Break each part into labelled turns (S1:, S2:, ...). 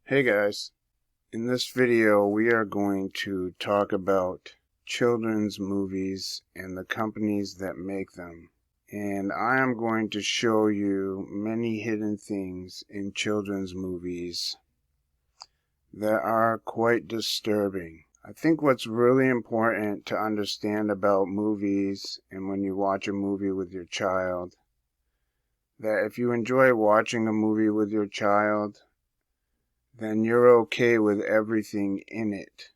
S1: Hey guys, in this video we are going to talk about children's movies and the companies that make them. And I am going to show you many hidden things in children's movies that are quite disturbing. I think what's really important to understand about movies, and when you watch a movie with your child, that if you enjoy watching a movie with your child, then you're okay with everything in it.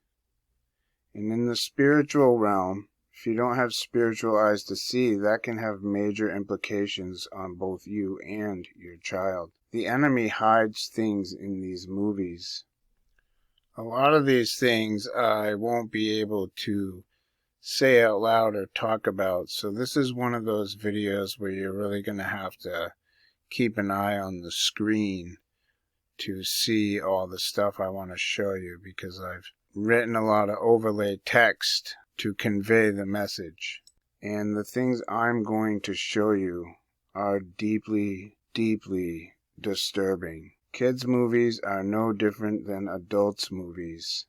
S1: And in the spiritual realm, if you don't have spiritual eyes to see, that can have major implications on both you and your child. The enemy hides things in these movies. A lot of these things I won't be able to say out loud or talk about, so this is one of those videos where you're really going to have to keep an eye on the screen to see all the stuff I want to show you, because I've written a lot of overlay text to convey the message. And the things I'm going to show you are deeply, deeply disturbing. Kids' movies are no different than adults' movies.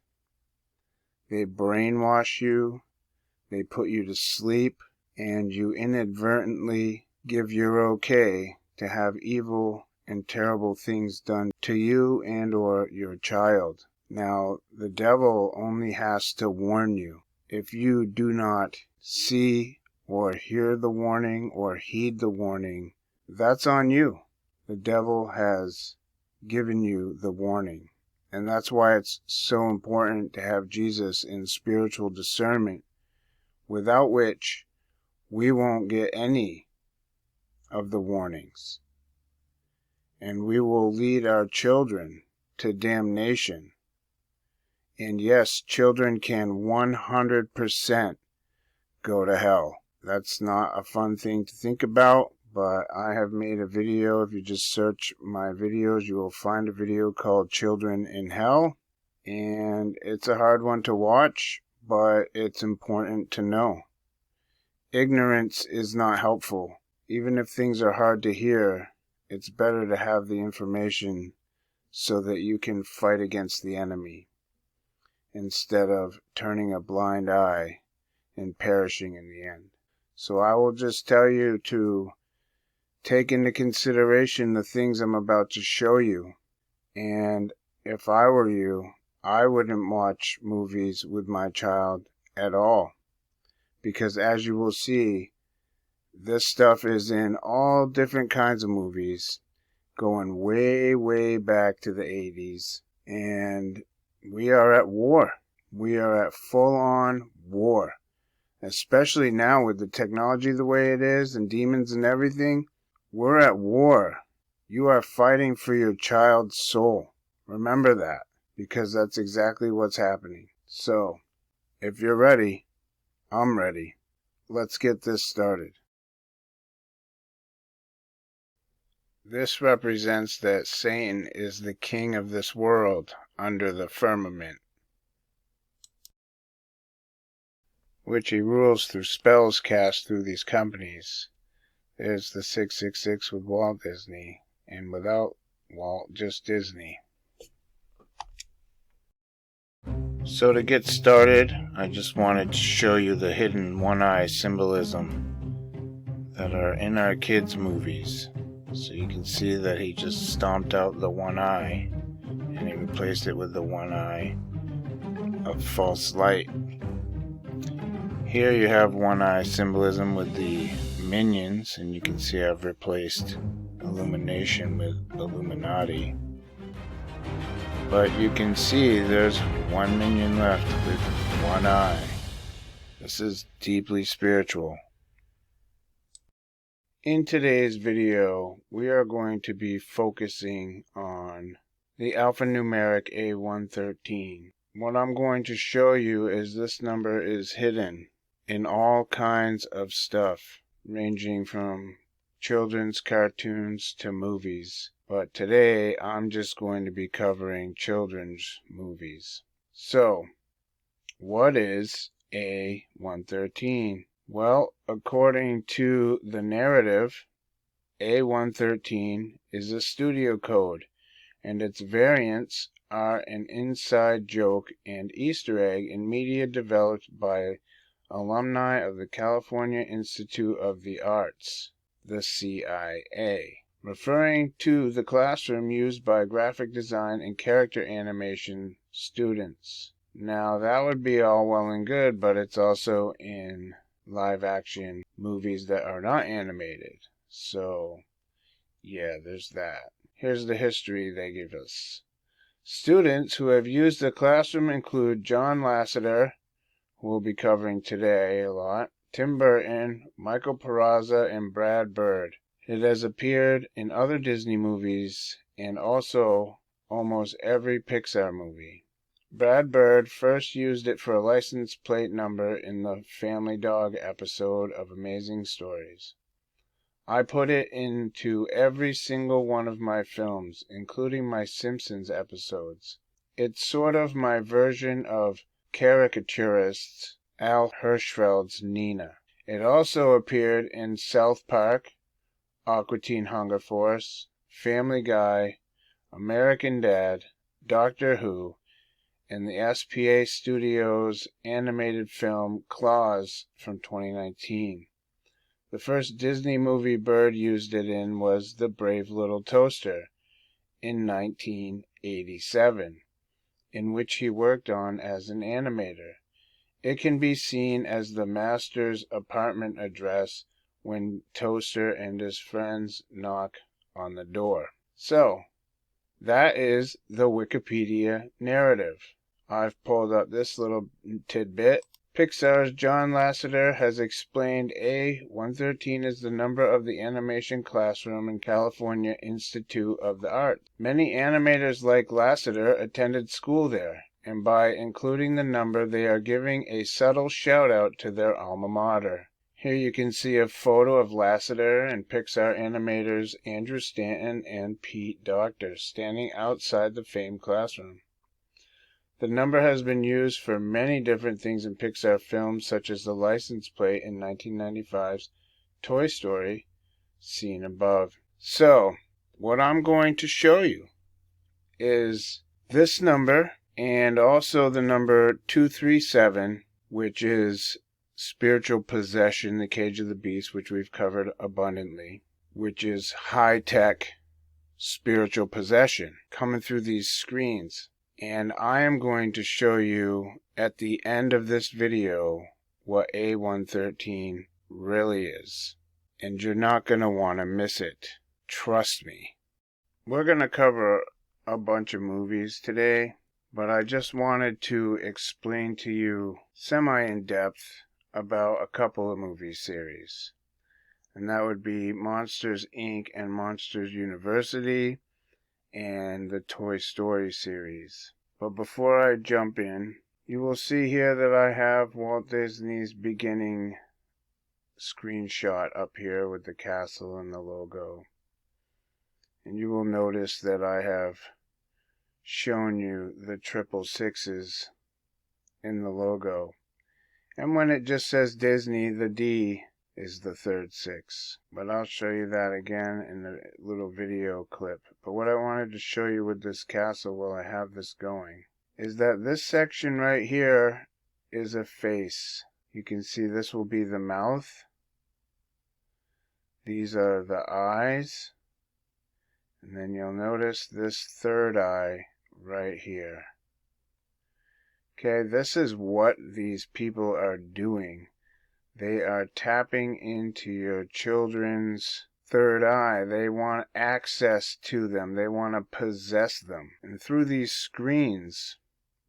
S1: They brainwash you, they put you to sleep, and you inadvertently give your okay to have evil and terrible things done to you and or your child. Now, the devil only has to warn you. If you do not see or hear the warning or heed the warning, that's on you. The devil has given you the warning. And that's why it's so important to have Jesus in spiritual discernment, without which we won't get any of the warnings. And we will lead our children to damnation. And yes, children can 100% go to hell. That's not a fun thing to think about, but I have made a video. If you just search my videos, you will find a video called Children in Hell. And it's a hard one to watch, but it's important to know. Ignorance is not helpful. Even if things are hard to hear, it's better to have the information so that you can fight against the enemy, instead of turning a blind eye and perishing in the end. So I will just tell you to take into consideration the things I'm about to show you. And if I were you, I wouldn't watch movies with my child at all. Because as you will see, this stuff is in all different kinds of movies, going way, way back to the 80s. And we are at war. We are at full-on war. Especially now with the technology the way it is and demons and everything, we're at war. You are fighting for your child's soul. Remember that, because that's exactly what's happening. So, if you're ready, I'm ready. Let's get this started. This represents that Satan is the king of this world under the firmament, which he rules through spells cast through these companies. There's the 666 with Walt Disney, and without Walt, just Disney. So to get started, I just wanted to show you the hidden one-eye symbolism that are in our kids' movies. So you can see that he just stomped out the one eye, and he replaced it with the one eye of false light. Here you have one eye symbolism with the minions, and you can see I've replaced illumination with Illuminati. But you can see there's one minion left with one eye. This is deeply spiritual. In today's video, we are going to be focusing on the alphanumeric A113. What I'm going to show you is this number is hidden in all kinds of stuff, ranging from children's cartoons to movies. But today, I'm just going to be covering children's movies. So, what is A113? Well, according to the narrative, A113 is a studio code, and its variants are an inside joke and Easter egg in media developed by alumni of the California Institute of the Arts, the CIA, referring to the classroom used by graphic design and character animation students. Now, that would be all well and good, but it's also in live-action movies that are not animated. So, yeah, there's that. Here's the history they give us. Students who have used the classroom include John Lasseter, who we'll be covering today a lot, Tim Burton, Michael Peraza, and Brad Bird. It has appeared in other Disney movies and also almost every Pixar movie. Brad Bird first used it for a license plate number in the Family Dog episode of Amazing Stories. I put it into every single one of my films, including my Simpsons episodes. It's sort of my version of caricaturist Al Hirschfeld's Nina. It also appeared in South Park, Aqua Teen Hunger Force, Family Guy, American Dad, Doctor Who, and the SPA Studios animated film Claws from 2019. The first Disney movie Bird used it in was The Brave Little Toaster in 1987, in which he worked on as an animator. It can be seen as the master's apartment address when Toaster and his friends knock on the door. So, that is the Wikipedia narrative. I've pulled up this little tidbit. Pixar's John Lasseter has explained A113 is the number of the animation classroom in California Institute of the Arts. Many animators like Lasseter attended school there, and by including the number, they are giving a subtle shout-out to their alma mater. Here you can see a photo of Lasseter and Pixar animators Andrew Stanton and Pete Docter standing outside the famed classroom. The number has been used for many different things in Pixar films, such as the license plate in 1995's Toy Story, seen above. So, what I'm going to show you is this number, and also the number 237, which is spiritual possession, the cage of the beast, which we've covered abundantly, which is high-tech spiritual possession coming through these screens. And I am going to show you at the end of this video what A113 really is. And you're not going to want to miss it. Trust me. We're going to cover a bunch of movies today, but I just wanted to explain to you semi-in-depth about a couple of movie series. And that would be Monsters, Inc. and Monsters University and the Toy Story series. But before I jump in, you will see here that I have Walt Disney's beginning screenshot up here with the castle and the logo. And you will notice that I have shown you the 666s in the logo. And when it just says Disney, the D is the third 6. But I'll show you that again in a little video clip. But what I wanted to show you with this castle while I have this going is that this section right here is a face. You can see this will be the mouth. These are the eyes. And then you'll notice this third eye right here. Okay, this is what these people are doing. They are tapping into your children's third eye. They want access to them. They want to possess them. And through these screens,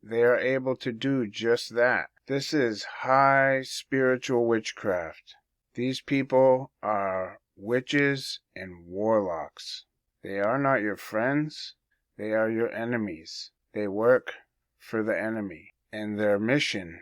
S1: they are able to do just that. This is high spiritual witchcraft. These people are witches and warlocks. They are not your friends. They are your enemies. They work for the enemy. And their mission,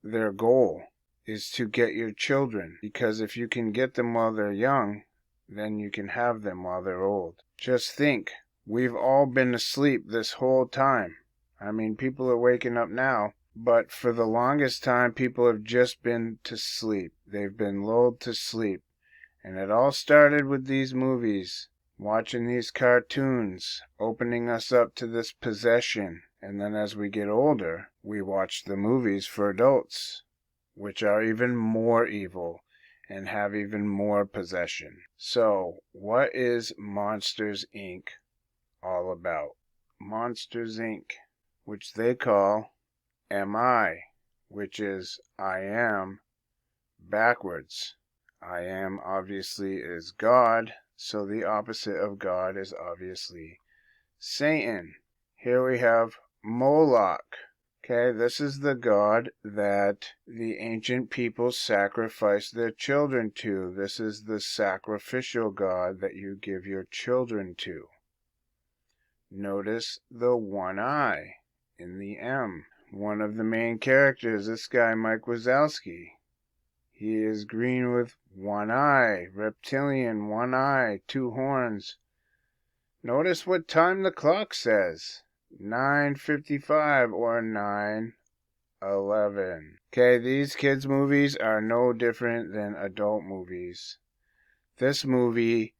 S1: their goal, is to get your children, because if you can get them while they're young, then you can have them while they're old. Just think, we've all been asleep this whole time. I mean, people are waking up now, but for the longest time, people have just been to sleep. They've been lulled to sleep. And it all started with these movies, watching these cartoons, opening us up to this possession. And then as we get older, we watch the movies for adults, which are even more evil and have even more possession. So, what is Monsters, Inc. all about? Monsters, Inc., which they call MI, which is I am backwards. I am obviously is God, so the opposite of God is obviously Satan. Here we have Moloch. Okay, this is the god that the ancient people sacrificed their children to. This is the sacrificial god that you give your children to. Notice the one eye in the M. One of the main characters, this guy Mike Wazowski. He is green with one eye, reptilian, one eye, two horns. Notice what time the clock says. 9:55 or 9:11. Okay, these kids' movies are no different than adult movies. This movie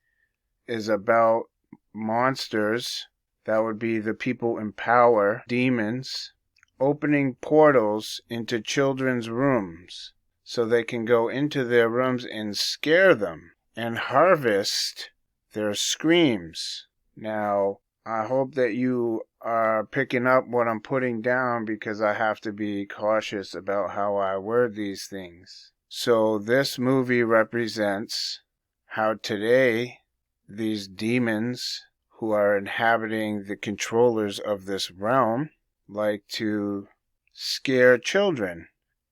S1: is about monsters, that would be the people in power, demons, opening portals into children's rooms so they can go into their rooms and scare them and harvest their screams. Now, I hope that you are picking up what I'm putting down because I have to be cautious about how I word these things. So this movie represents how today these demons who are inhabiting the controllers of this realm like to scare children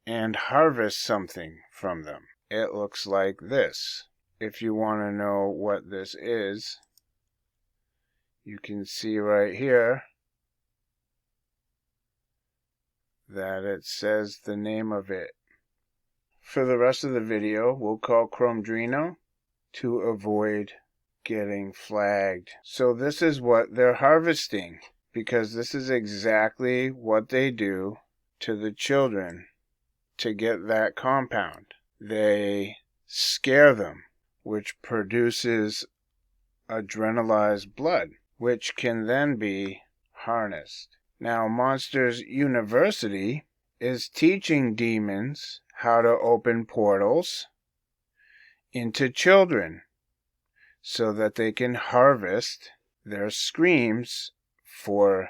S1: and harvest something from them. It looks like this. If you want to know what this is, you can see right here that it says the name of it. For the rest of the video, we'll call Chromedrino to avoid getting flagged. So this is what they're harvesting, because this is exactly what they do to the children to get that compound. They scare them, which produces adrenalized blood, which can then be harnessed. Now, Monsters University is teaching demons how to open portals into children so that they can harvest their screams for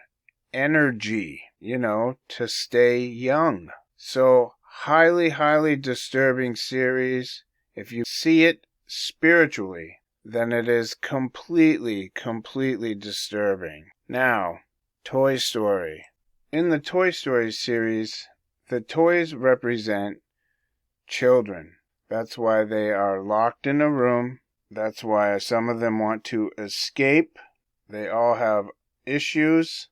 S1: energy, to stay young. So, highly disturbing series. If you see it spiritually, then it is completely disturbing. Now, Toy Story. In the Toy Story series, the toys represent children. That's why they are locked in a room. That's why some of them want to escape. They all have issues.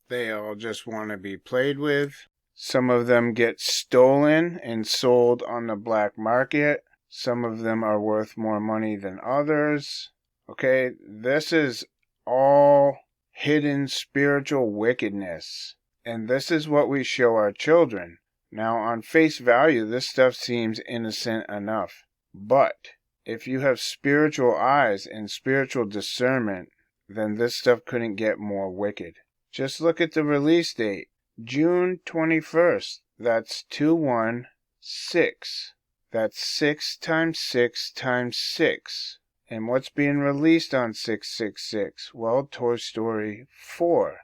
S1: They all just want to be played with. Some of them get stolen and sold on the black market. Some of them are worth more money than others. Okay, this is all hidden spiritual wickedness. And this is what we show our children. Now, on face value, this stuff seems innocent enough. But if you have spiritual eyes and spiritual discernment, then this stuff couldn't get more wicked. Just look at the release date. June 21st. That's 216. That's 6 times 6 times 6. And what's being released on 666? Well, Toy Story 4.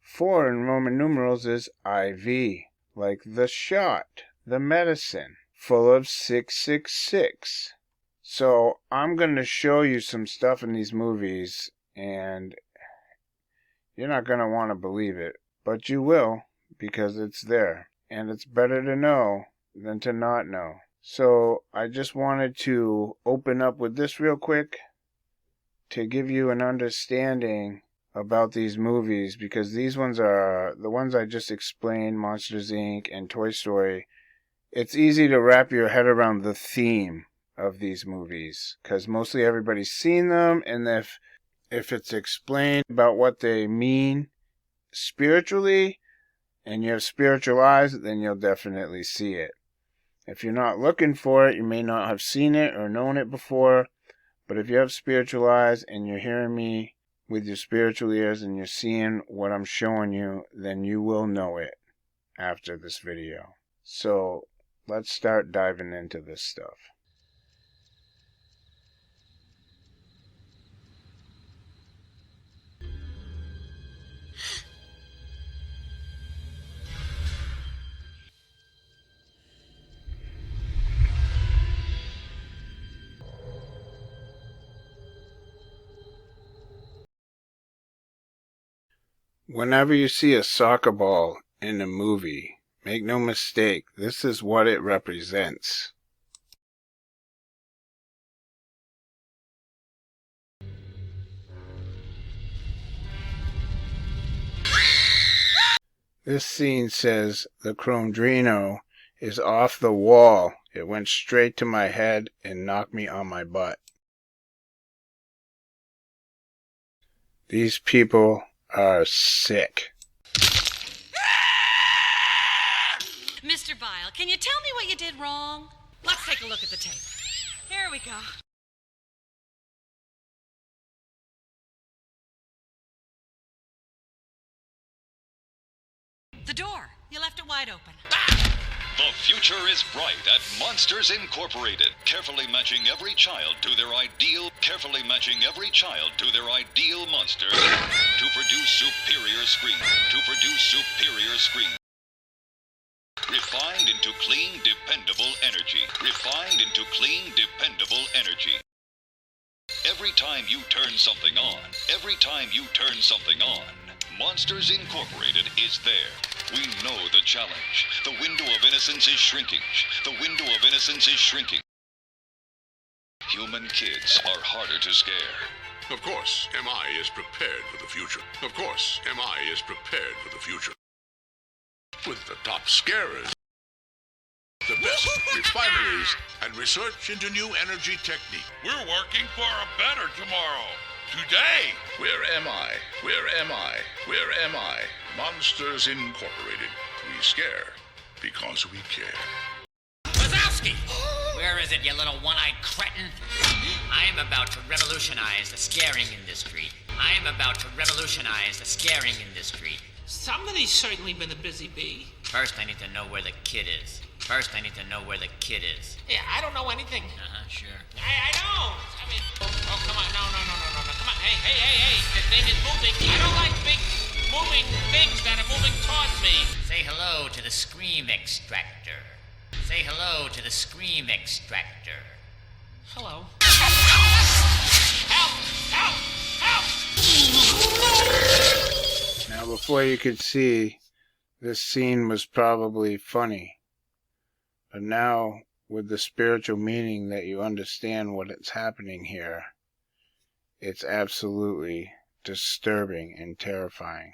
S1: 4 in Roman numerals is IV, like the shot, the medicine, full of 666. So I'm going to show you some stuff in these movies, and you're not going to want to believe it, but you will, because it's there. And it's better to know than to not know. So I just wanted to open up with this real quick to give you an understanding about these movies, because these ones are the ones I just explained, Monsters Inc. and Toy Story. It's easy to wrap your head around the theme of these movies, because mostly everybody's seen them, and if it's explained about what they mean spiritually, and you have spiritual eyes, then you'll definitely see it. If you're not looking for it, you may not have seen it or known it before, But if you have spiritual eyes and you're hearing me with your spiritual ears and you're seeing what I'm showing you, then you will know it after this video. So let's start diving into this stuff. Whenever you see a soccer ball in a movie, make no mistake, this is what it represents. This scene says the Chromedrino is off the wall. It went straight to my head and knocked me on my butt. These people are sick.
S2: Mr. Bile, can you tell me what you did wrong? Let's take a look at the tape. Here we go. The door. You left it wide open.
S3: The future is bright at Monsters Incorporated. Carefully matching every child to their ideal monster to produce superior screen. Refined into clean, dependable energy. Every time you turn something on, Monsters Incorporated is there. We know the challenge. The window of innocence is shrinking. Human kids are harder to scare.
S4: Of course, MI is prepared for the future. With the top scarers, the best refineries, and research into new energy technique.
S5: We're working for a better tomorrow. Today.
S4: Where am I? Monsters Incorporated. We scare because we care.
S6: Wazowski! Where is it, you little one-eyed cretin? I am about to revolutionize the scaring industry.
S7: Somebody's certainly been a busy bee.
S6: First, I need to know where the kid is.
S7: Yeah, I don't know anything.
S6: Sure.
S7: I don't. I mean, oh, come on. No. Come on. Hey. The thing is moving. I don't like big moving things that are moving towards me.
S6: Say hello to the Scream Extractor.
S7: Hello. Help!
S1: Now, before you could see, this scene was probably funny. But now, with the spiritual meaning that you understand what is happening here, it's absolutely disturbing and terrifying.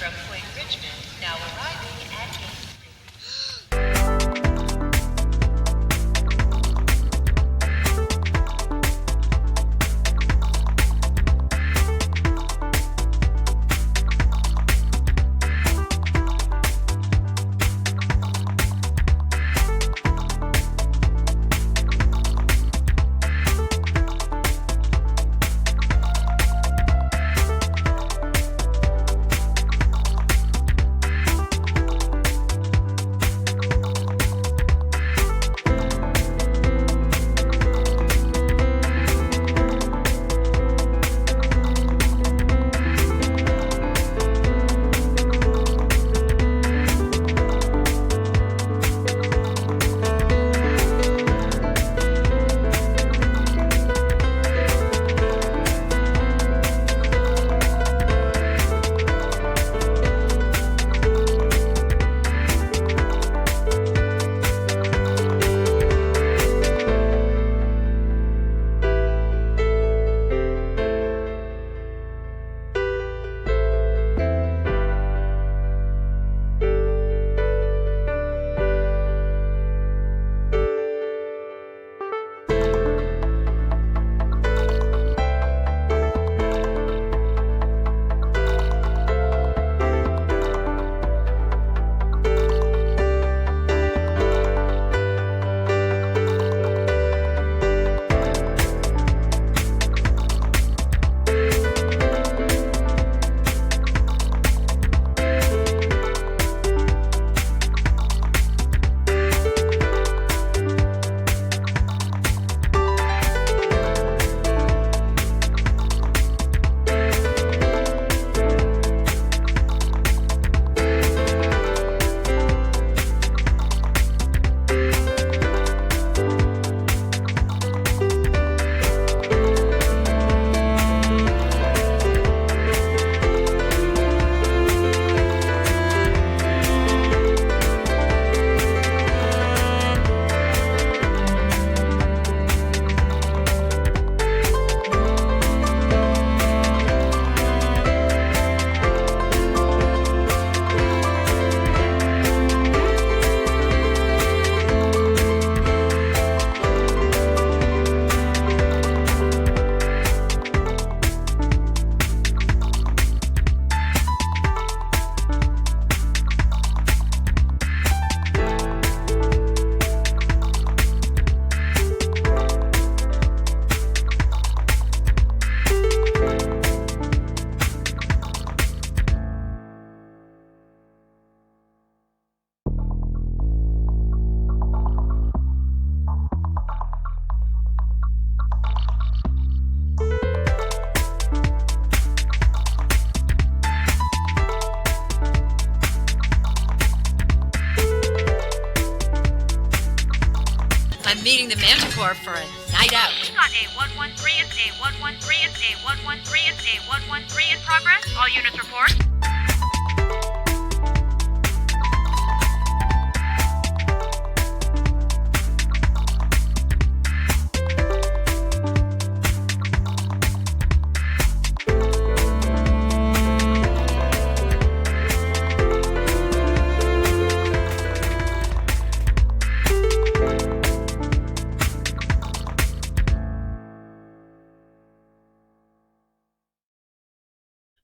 S2: from Point Richmond, now arriving at gate 4 for a night out.
S8: We got A113, it's A113, it's A113, it's A113 in progress. All units report.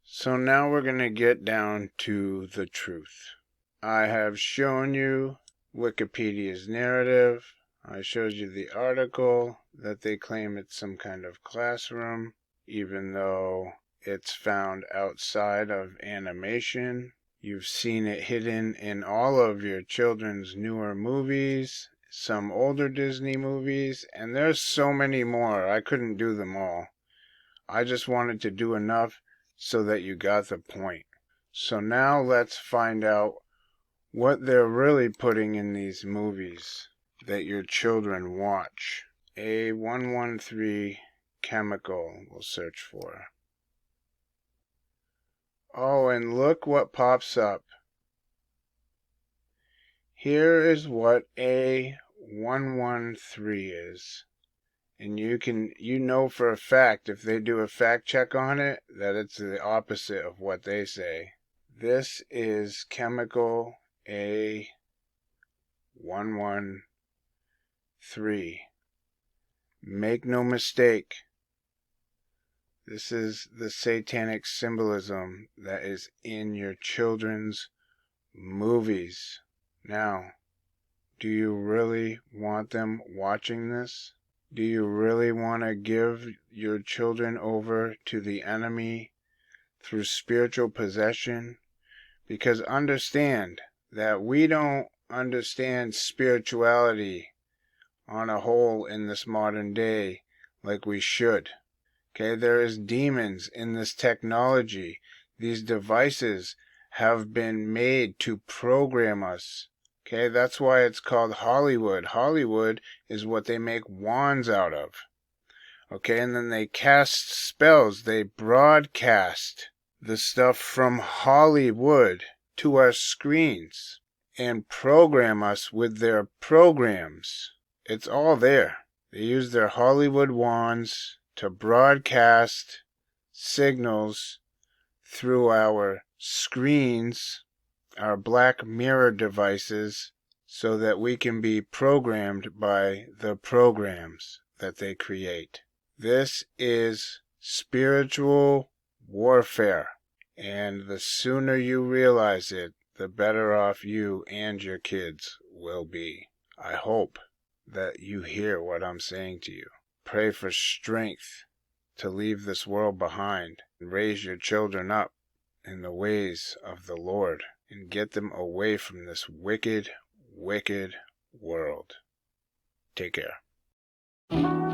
S1: So now we're going to get down to the truth. I have shown you Wikipedia's narrative. I showed you the article that they claim it's some kind of classroom, even though it's found outside of animation. You've seen it hidden in all of your children's newer movies, some older Disney movies, and there's so many more. I couldn't do them all. I just wanted to do enough so that you got the point. So now let's find out what they're really putting in these movies that your children watch. A113 chemical we'll search for. Oh, and look what pops up. Here is what A113 is. And you know for a fact, if they do a fact check on it, that it's the opposite of what they say. This is chemical A113. Make no mistake, this is the satanic symbolism that is in your children's movies. Now, do you really want them watching this? Do you really want to give your children over to the enemy through spiritual possession? Because understand that we don't understand spirituality on a whole in this modern day like we should. Okay, there is demons in this technology. These devices have been made to program us. Okay, that's why it's called Hollywood. Hollywood is what they make wands out of. Okay, and then they cast spells. They broadcast the stuff from Hollywood to our screens and program us with their programs. It's all there. They use their Hollywood wands to broadcast signals through our screens, our Black Mirror devices, so that we can be programmed by the programs that they create. This is spiritual warfare, and the sooner you realize it, the better off you and your kids will be. I hope that you hear what I'm saying to you. Pray for strength to leave this world behind and raise your children up in the ways of the Lord and get them away from this wicked, wicked world. Take care.